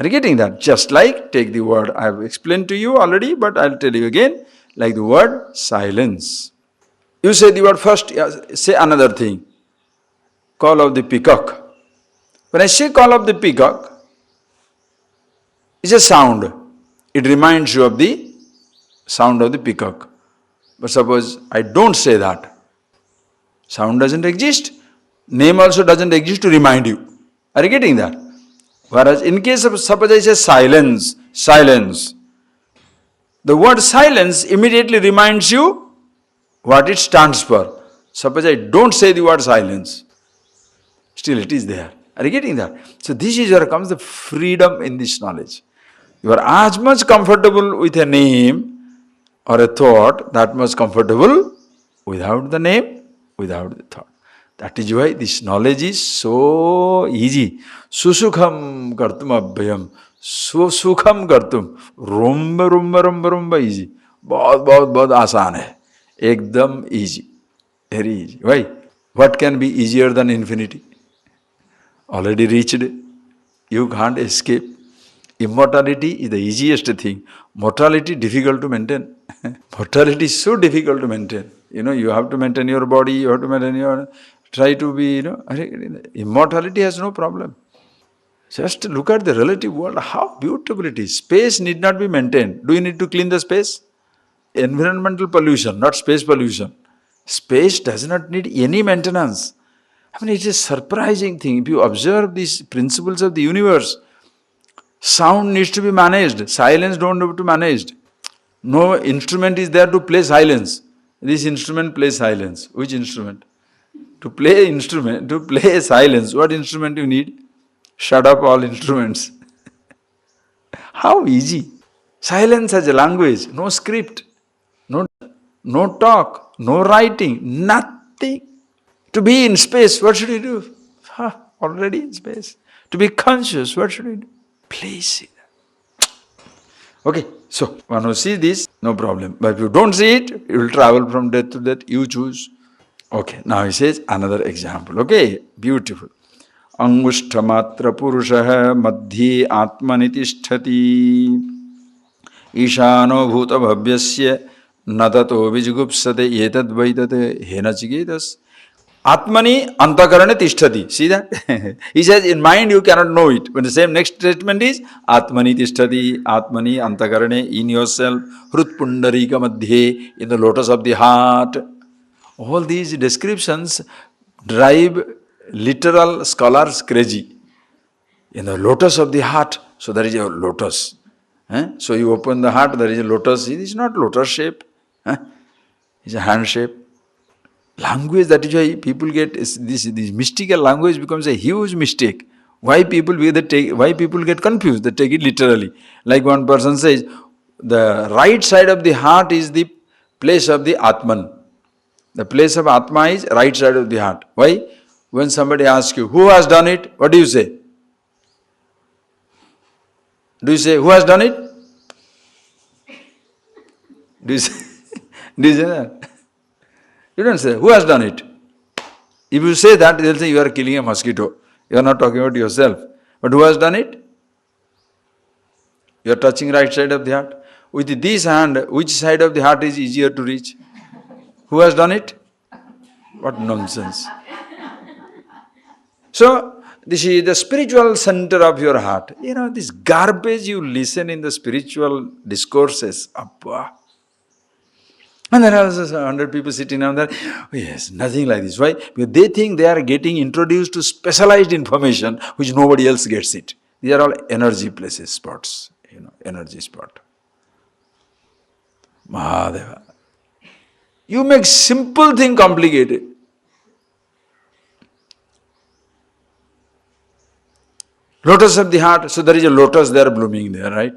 Are you getting that? Just like, take the word, I have explained to you already, but I'll tell you again, like the word silence. You say the word first, say another thing. Call of the peacock. When I say call of the peacock, it's a sound. It reminds you of the sound of the peacock. But suppose I don't say that. Sound doesn't exist. Name also doesn't exist to remind you. Are you getting that? Whereas in case of, suppose I say silence, silence. The word silence immediately reminds you what it stands for. Suppose I don't say the word silence. Still it is there. Are you getting that? So this is where comes the freedom in this knowledge. You are as much comfortable with a name or a thought, that much comfortable without the name, without the thought. That is why this knowledge is so easy. Susukham kartum abhyam. Susukham kartum. Rumba easy. बहुत आसान है. एकदम easy. Very easy. Why? What can be easier than infinity? Already reached. You can't escape. Immortality is the easiest thing. Mortality difficult to maintain. Mortality is so difficult to maintain. You have to maintain your body, you have to maintain your... Try to be, immortality has no problem. Just look at the relative world, how beautiful it is. Space need not be maintained. Do you need to clean the space? Environmental pollution, not space pollution. Space does not need any maintenance. I mean, it is a surprising thing. If you observe these principles of the universe, sound needs to be managed. Silence don't have to be managed. No instrument is there to play silence. This instrument plays silence. Which instrument? To play silence, what instrument you need? Shut up all instruments. How easy. Silence has a language, no script, no talk, no writing, nothing. To be in space, what should you do? Already in space. To be conscious, what should you do? Please see that. Okay, so one who sees this, no problem. But if you don't see it, you will travel from death to death, you choose. Okay, now he says another example. Okay, beautiful. Angushtamatra purushaha madhye atmani tisthati ishano bhuta bhavyasya natato vijgupsate etad vaitate hena chigetas atmani antakarane tisthati. See that? He says in mind you cannot know it. When the same next statement is atmani tisthati, atmani antakarane, in yourself, hrut pundarika madhye, in the lotus of the heart. All these descriptions drive literal scholars crazy. In the lotus of the heart, so there is a lotus. So you open the heart, there is a lotus. It is not lotus shape. It's a hand shape. Language, that is why people get this mystical language becomes a huge mistake. Why people get confused? They take it literally. Like one person says, the right side of the heart is the place of the Atman. The place of Atma is right side of the heart. Why? When somebody asks you, who has done it? What do you say? Do you say, who has done it? Do you say that? You don't say, who has done it? If you say that, they'll say you are killing a mosquito. You are not talking about yourself. But who has done it? You are touching right side of the heart. With this hand, which side of the heart is easier to reach? Who has done it? What nonsense. So, this is the spiritual center of your heart. This garbage you listen in the spiritual discourses. Abba. And there are 100 people sitting down there. Oh yes, nothing like this. Why? Because they think they are getting introduced to specialized information which nobody else gets it. These are all energy places, spots. Energy spot. Mahadeva. You make simple thing complicated. Lotus of the heart, so there is a lotus there blooming there, right?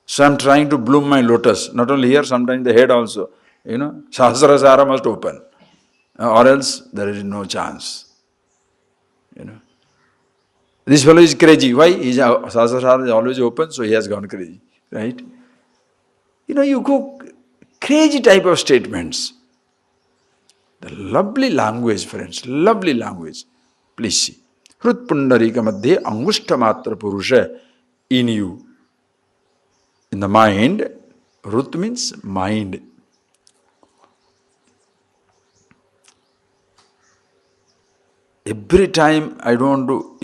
So I am trying to bloom my lotus, not only here, sometimes the head also. Sahasrasara must open, or else there is no chance. This fellow is crazy. Why? His Sahasrasara is always open, so he has gone crazy, right? You go crazy type of statements. The lovely language, friends, lovely language. Please see. Hrut pundarika madhye angushtamatra purusha in you. In the mind, Rut means mind. Every time I don't do,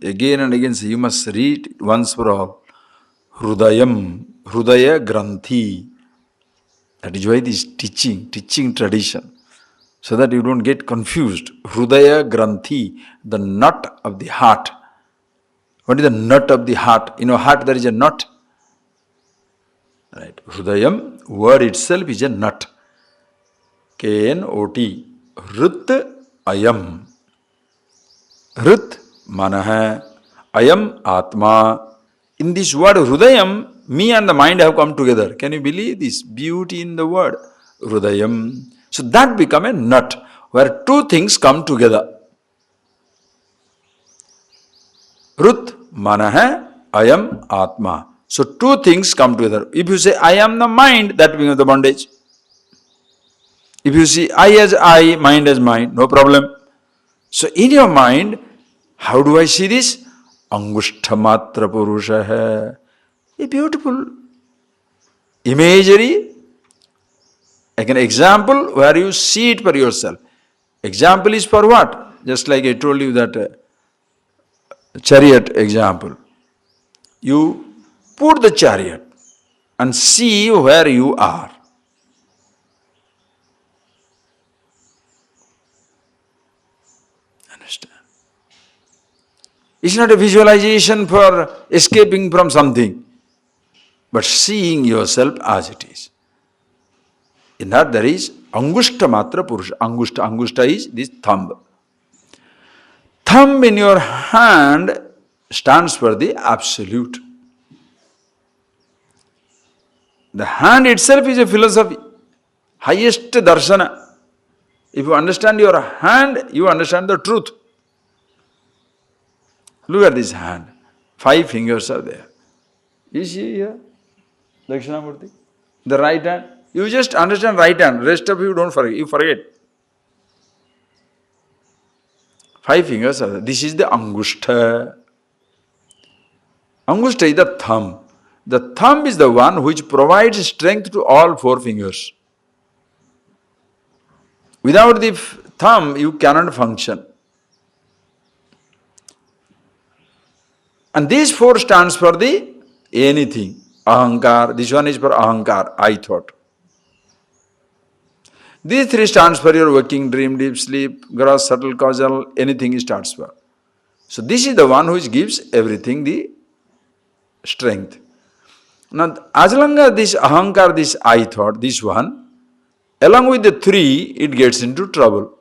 again and again say, you must read once for all. Hrudayam, Hrudaya Granthi. That is why this teaching tradition, so that you don't get confused. Hrudaya Granthi, the nut of the heart. What is the nut of the heart? Heart there is a nut. Right. Hrudayam, word itself is a nut. K-N-O-T. Hrut ayam. Hrut manah. Ayam atma. In this word Hrudayam, me and the mind have come together. Can you believe this beauty in the word? Hrudayam. So that become a nut where two things come together. Rut manah ayam atma. So two things come together. If you say I am the mind, that becomes the bondage. If you see I as I, mind as mind, no problem. So in your mind, how do I see this? Angushtamatra purusha hai. A beautiful imagery, like an example where you see it for yourself. Example is for what? Just like I told you that chariot example. You put the chariot and see where you are. Understand? It's not a visualization for escaping from something, but seeing yourself as it is. In that there is Angushta Matra Purusha. Angushta is this thumb. Thumb in your hand stands for the absolute. The hand itself is a philosophy, highest darshana. If you understand your hand, you understand the truth. Look at this hand. 5 fingers are there. You see here, Dakshinamurti? The right hand. You just understand right hand. Rest of you don't forget. You forget. 5 fingers are there. This is the Angushta. Angushta is the thumb. The thumb is the one which provides strength to all 4 fingers. Without the thumb, you cannot function. And these 4 stands for the anything. Ahankar. This one is for ahankar, I thought. These 3 stands for your waking, dream, deep sleep, gross, subtle, causal, anything starts for. So this is the one which gives everything the strength. Now, as long as this ahankar, this I thought, this one, along with the 3, it gets into trouble.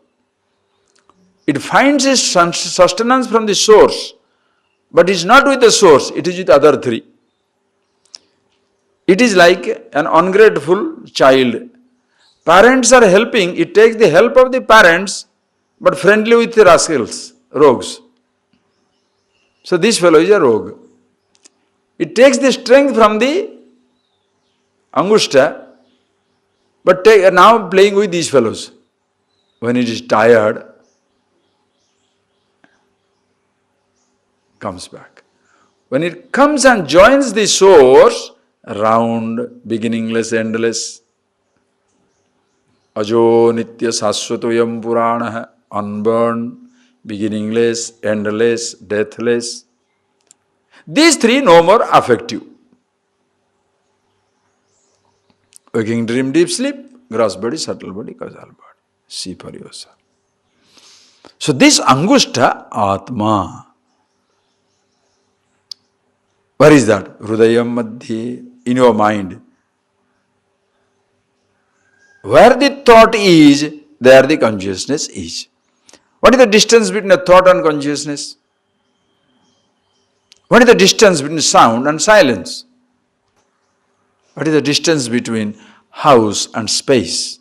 It finds its sustenance from the source, but it's not with the source, it is with other 3. It is like an ungrateful child. Parents are helping, it takes the help of the parents, but friendly with the rascals, rogues. So this fellow is a rogue. It takes the strength from the Angushta, but now playing with these fellows. When it is tired, comes back. When it comes and joins the source, round, beginningless, endless, Ajo Nitya Saswatoyam Purana, unborn, beginningless, endless, deathless. These 3 no more affect you. Waking, dream, deep sleep, gross body, subtle body, causal body. See for yourself. So this Angushta, Atma. Where is that? Hrudayam Madhye, in your mind. Where the thought is, there the consciousness is. What is the distance between a thought and consciousness? What is the distance between sound and silence? What is the distance between house and space?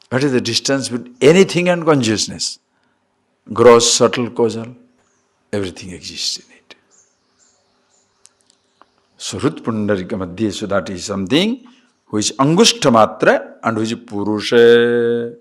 What is the distance between anything and consciousness? Gross, subtle, causal, everything exists in it. So Rut Pundarika Madhye, so that is something which Angushta Matra and which Purusha.